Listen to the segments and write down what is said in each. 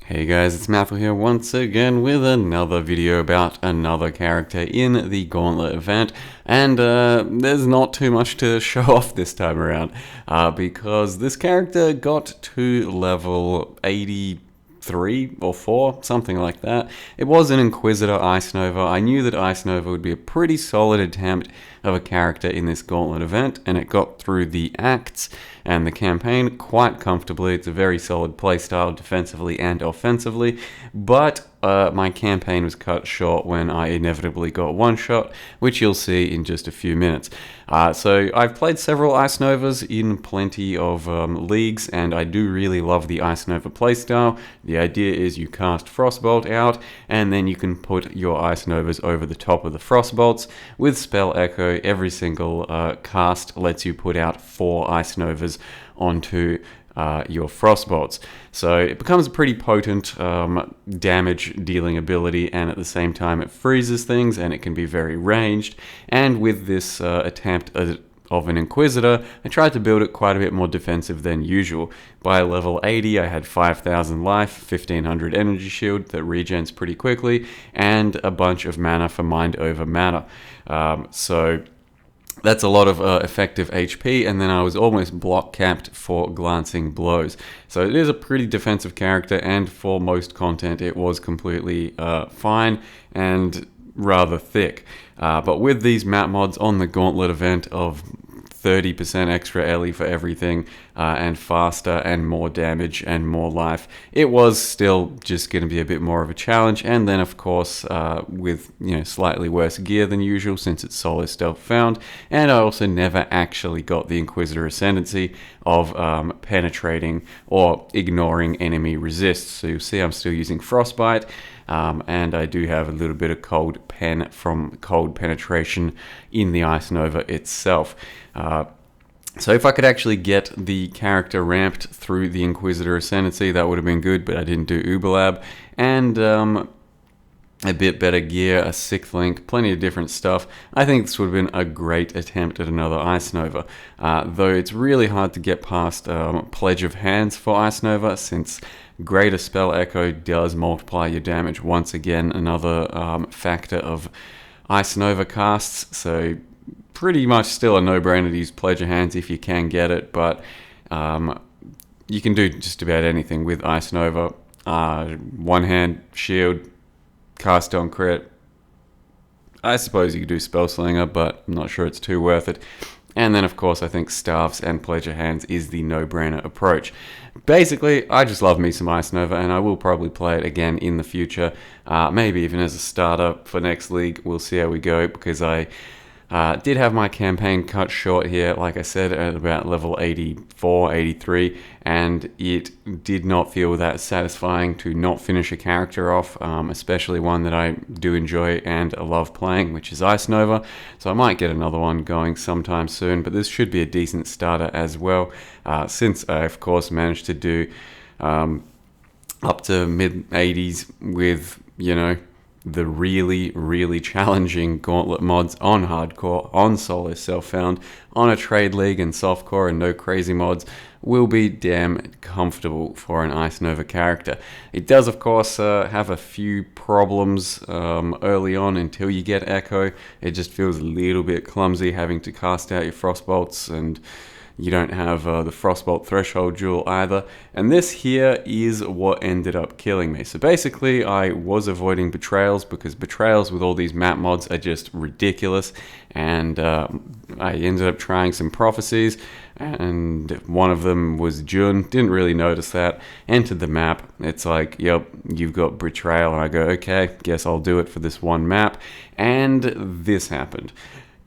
Hey guys, it's Mathel here once again with another video about another character in the Gauntlet event, and there's not too much to show off this time around, because this character got to level 83 or 4, something like that. It was an Inquisitor Ice Nova. I knew that Ice Nova would be a pretty solid attempt of a character in this Gauntlet event, and it got through the acts and the campaign quite comfortably. It's a very solid playstyle defensively and offensively, but my campaign was cut short when I inevitably got one shot, which you'll see in just a few minutes. So I've played several Ice Novas in plenty of leagues, and I do really love the Ice Nova playstyle. The idea is you cast Frostbolt out, and then you can put your Ice Novas over the top of the Frostbolts. With Spell Echo, every single cast lets you put out 4 Ice Novas onto your Frostbolts. So it becomes a pretty potent damage dealing ability, and at the same time it freezes things and it can be very ranged. And with this attempt of an Inquisitor, I tried to build it quite a bit more defensive than usual. By level 80 I had 5,000 life, 1500 energy shield that regens pretty quickly, and a bunch of mana for mind over matter. So that's a lot of effective HP, and then I was almost block capped for glancing blows. So it is a pretty defensive character, and for most content it was completely fine and rather thick. But with these map mods on the Gauntlet event of 30% extra LE for everything, and faster and more damage and more life, it was still just going to be a bit more of a challenge. And then of course with slightly worse gear than usual, since it's solo stealth found, and I also never actually got the Inquisitor ascendancy of penetrating or ignoring enemy resists. So you'll see I'm still using Frostbite, and I do have a little bit of cold pen from cold penetration in the Ice Nova itself. So if I could actually get the character ramped through the Inquisitor Ascendancy, that would have been good, but I didn't do Uberlab. And a bit better gear, a 6th link, plenty of different stuff. I think this would have been a great attempt at another Ice Nova. Though it's really hard to get past Pledge of Hands for Ice Nova, since Greater Spell Echo does multiply your damage. Once again, another factor of Ice Nova casts, so pretty much still a no-brainer to use Pledge of Hands if you can get it, but you can do just about anything with Ice Nova. One-hand shield, cast on crit. I suppose you could do Spell Slinger, but I'm not sure it's too worth it. And then of course I think Staffs and Pledge of Hands is the no-brainer approach. Basically, I just love me some Ice Nova, and I will probably play it again in the future, maybe even as a starter for next league. We'll see how we go, because I did have my campaign cut short here, like I said, at about level 84, 83, and it did not feel that satisfying to not finish a character off, especially one that I do enjoy and love playing, which is Ice Nova. So I might get another one going sometime soon, but this should be a decent starter as well, since I, of course, managed to do up to mid-80s with, the really challenging Gauntlet mods on hardcore, on solo self-found, on a trade league and softcore, and no crazy mods, will be damn comfortable for an Ice Nova character. It does, of course, have a few problems early on until you get Echo. It just feels a little bit clumsy having to cast out your Frostbolts, and you don't have the Frostbolt Threshold Jewel either. And this here is what ended up killing me. So basically, I was avoiding Betrayals, because Betrayals with all these map mods are just ridiculous. And I ended up trying some Prophecies, and one of them was Jun. Didn't really notice that. Entered the map. It's like, yep, you've got Betrayal. And I go, okay, guess I'll do it for this one map. And this happened.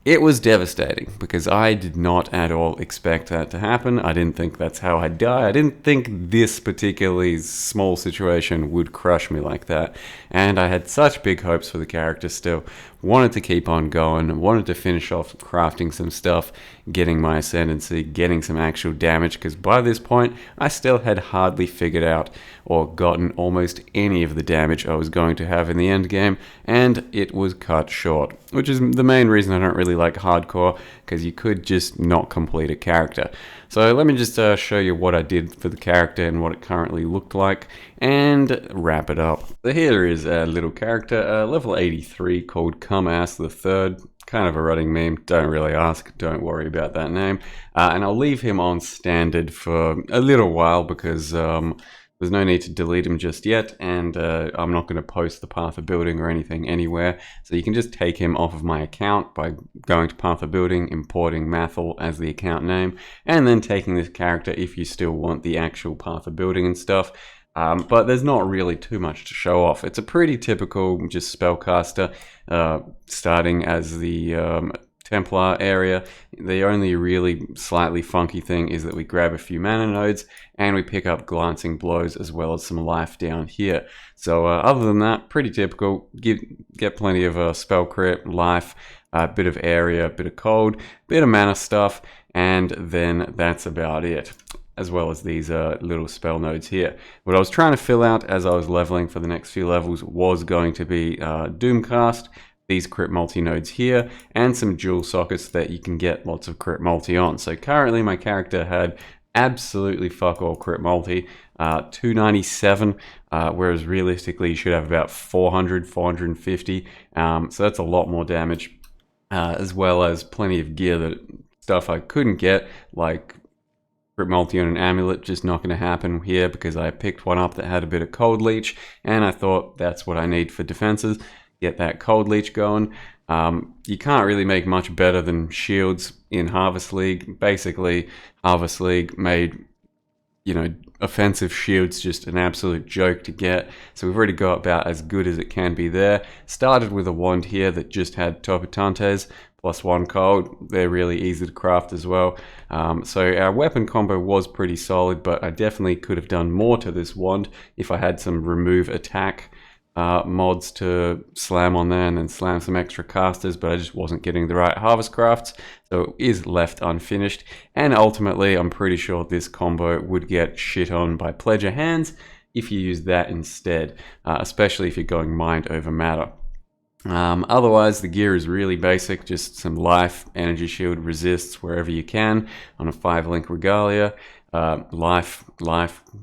It was devastating, because I did not at all expect that to happen. I didn't think that's how I'd die. I didn't think this particularly small situation would crush me like that. And I had such big hopes for the character still. Wanted to keep on going, wanted to finish off crafting some stuff, getting my ascendancy, getting some actual damage, because by this point I still had hardly figured out or gotten almost any of the damage I was going to have in the end game, and it was cut short, which is the main reason I don't really like hardcore, because you could just not complete a character. So let me just show you what I did for the character and what it currently looked like, and wrap it up. So here is a little character, level 83, called Come Ass the Third. Kind of a running meme, don't really ask, don't worry about that name. And I'll leave him on standard for a little while because there's no need to delete him just yet, and I'm not going to post the path of building or anything anywhere. So you can just take him off of my account by going to path of building, importing Mathel as the account name, and then taking this character if you still want the actual path of building and stuff. But there's not really too much to show off. It's a pretty typical just spellcaster, starting as the Templar area. The only really slightly funky thing is that we grab a few mana nodes and we pick up glancing blows as well as some life down here. So other than that, pretty typical. Get plenty of spell crit, life, a bit of area, a bit of cold, bit of mana stuff, and then that's about it, as well as these little spell nodes here. What I was trying to fill out as I was leveling for the next few levels was going to be Doomcast, these crit multi nodes here, and some dual sockets that you can get lots of crit multi on. So currently my character had absolutely fuck all crit multi, 297, whereas realistically you should have about 400, 450, so that's a lot more damage, as well as plenty of gear, that stuff I couldn't get, like crit multi on an amulet, just not going to happen here because I picked one up that had a bit of cold leech, and I thought that's what I need for defenses. Get that cold leech going. You can't really make much better than shields in Harvest League. Basically, Harvest League made, you know, offensive shields just an absolute joke to get. So we've already got about as good as it can be there. Started with a wand here that just had Topotantes plus 1 cold. They're really easy to craft as well. So our weapon combo was pretty solid, but I definitely could have done more to this wand if I had some remove attack mods to slam on there and then slam some extra casters, but I just wasn't getting the right harvest crafts, so it is left unfinished. And ultimately I'm pretty sure this combo would get shit on by Pledger Hands if you use that instead, especially if you're going mind over matter. Otherwise the gear is really basic, just some life, energy shield, resists wherever you can on a 5-link regalia. Life,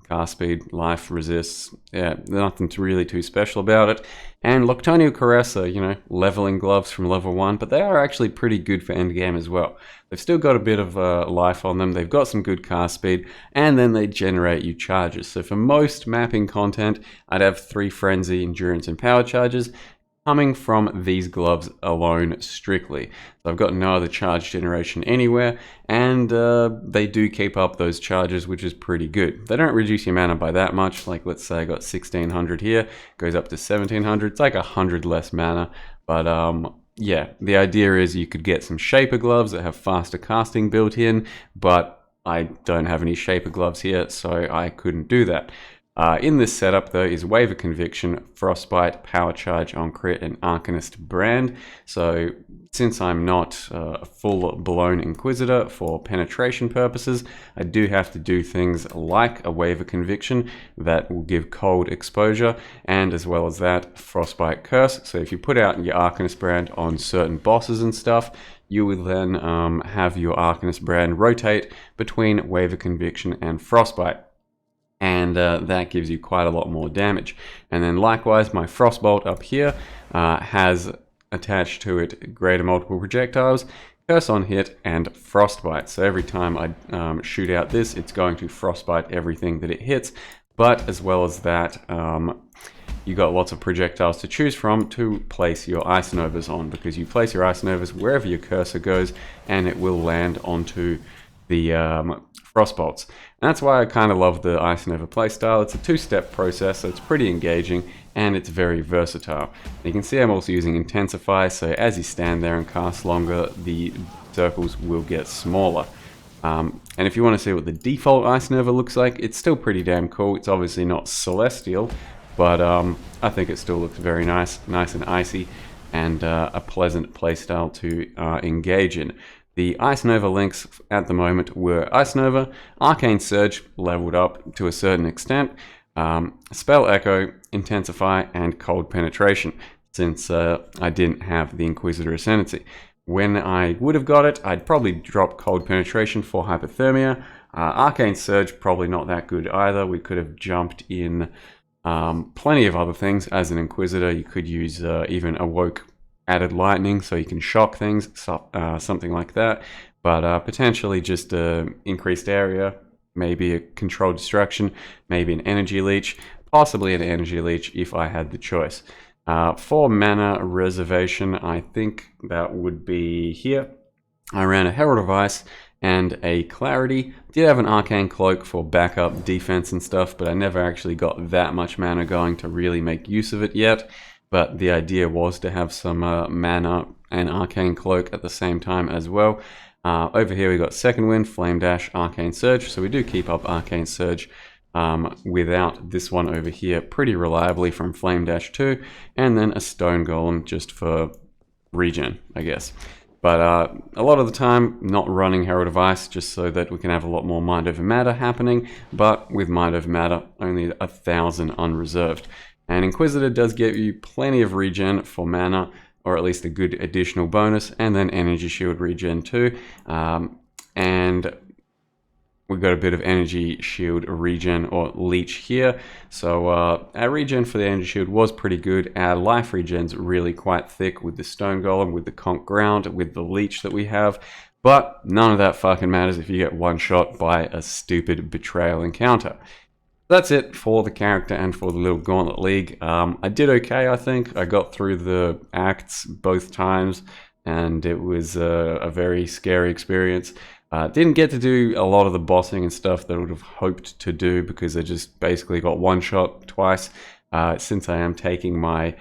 cast speed, life, resists. Yeah, nothing really too special about it. And Loctonio Caressa, you know, leveling gloves from level 1, but they are actually pretty good for endgame as well. They've still got a bit of life on them, they've got some good cast speed, and then they generate you charges. So for most mapping content, I'd have 3 frenzy, endurance, and power charges coming from these gloves alone strictly. So I've got no other charge generation anywhere, and they do keep up those charges, which is pretty good. They don't reduce your mana by that much. Like, let's say I got 1600 here, goes up to 1700. It's like 100 less mana, but yeah, the idea is you could get some shaper gloves that have faster casting built in, but I don't have any shaper gloves here, so I couldn't do that. In this setup though is Wave of Conviction, Frostbite, Power Charge on Crit, and Arcanist Brand. So since I'm not a full-blown Inquisitor for penetration purposes, I do have to do things like a Wave of Conviction that will give cold exposure, and as well as that, Frostbite Curse. So if you put out your Arcanist Brand on certain bosses and stuff, you will then have your Arcanist Brand rotate between Wave of Conviction and Frostbite. And that gives you quite a lot more damage. And then likewise, my Frostbolt up here has attached to it greater multiple projectiles, curse on hit, and frostbite. So every time I shoot out this, it's going to frostbite everything that it hits. But as well as that, you got lots of projectiles to choose from to place your Ice Novas on, because you place your Ice Novas wherever your cursor goes and it will land onto the Frostbolts. And that's why I kind of love the Ice Nova playstyle. It's a 2-step process, so it's pretty engaging and it's very versatile. You can see I'm also using Intensify, so as you stand there and cast longer, the circles will get smaller. And if you want to see what the default Ice Nova looks like, it's still pretty damn cool. It's obviously not celestial, but I think it still looks very nice and icy, and a pleasant playstyle to engage in. The Ice Nova links at the moment were Ice Nova, Arcane Surge leveled up to a certain extent, Spell Echo, Intensify, and Cold Penetration, since I didn't have the Inquisitor Ascendancy. When I would have got it, I'd probably drop Cold Penetration for Hypothermia, Arcane Surge, probably not that good either. We could have jumped in plenty of other things. As an Inquisitor, you could use even Awoke Added Lightning, so you can shock things, something like that. But potentially just increased area, maybe a Controlled Destruction, maybe an Energy Leech, possibly an Energy Leech if I had the choice. For mana reservation, I think that would be here. I ran a Herald of Ice and a Clarity. Did have an Arcane Cloak for backup defense and stuff, but I never actually got that much mana going to really make use of it yet. But the idea was to have some mana and Arcane Cloak at the same time as well. Over here we got Second Wind, Flame Dash, Arcane Surge, so we do keep up Arcane Surge without this one over here pretty reliably from Flame Dash 2, and then a Stone Golem just for regen, I guess. But a lot of the time, not running Herald of Ice just so that we can have a lot more Mind Over Matter happening, but with Mind Over Matter, only 1,000 unreserved. And Inquisitor does give you plenty of regen for mana, or at least a good additional bonus, and then Energy Shield regen too. And we've got a bit of Energy Shield regen or leech here. So our regen for the Energy Shield was pretty good. Our life regen's really quite thick with the Stone Golem, with the Conch Ground, with the leech that we have. But none of that fucking matters if you get one shot by a stupid betrayal encounter. That's it for the character and for the little Gauntlet League. I did okay, I think. I got through the acts both times, and it was a very scary experience. Didn't get to do a lot of the bossing and stuff that I would have hoped to do because I just basically got one shot twice. Since I am taking my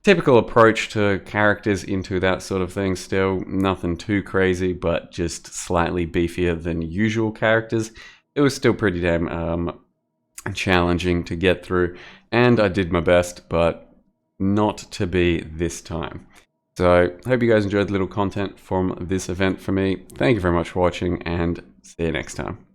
typical approach to characters into that sort of thing still, nothing too crazy, but just slightly beefier than usual characters. It was still pretty damn challenging to get through, and I did my best, but not to be this time. So, hope you guys enjoyed the little content from this event for me. Thank you very much for watching, and see you next time.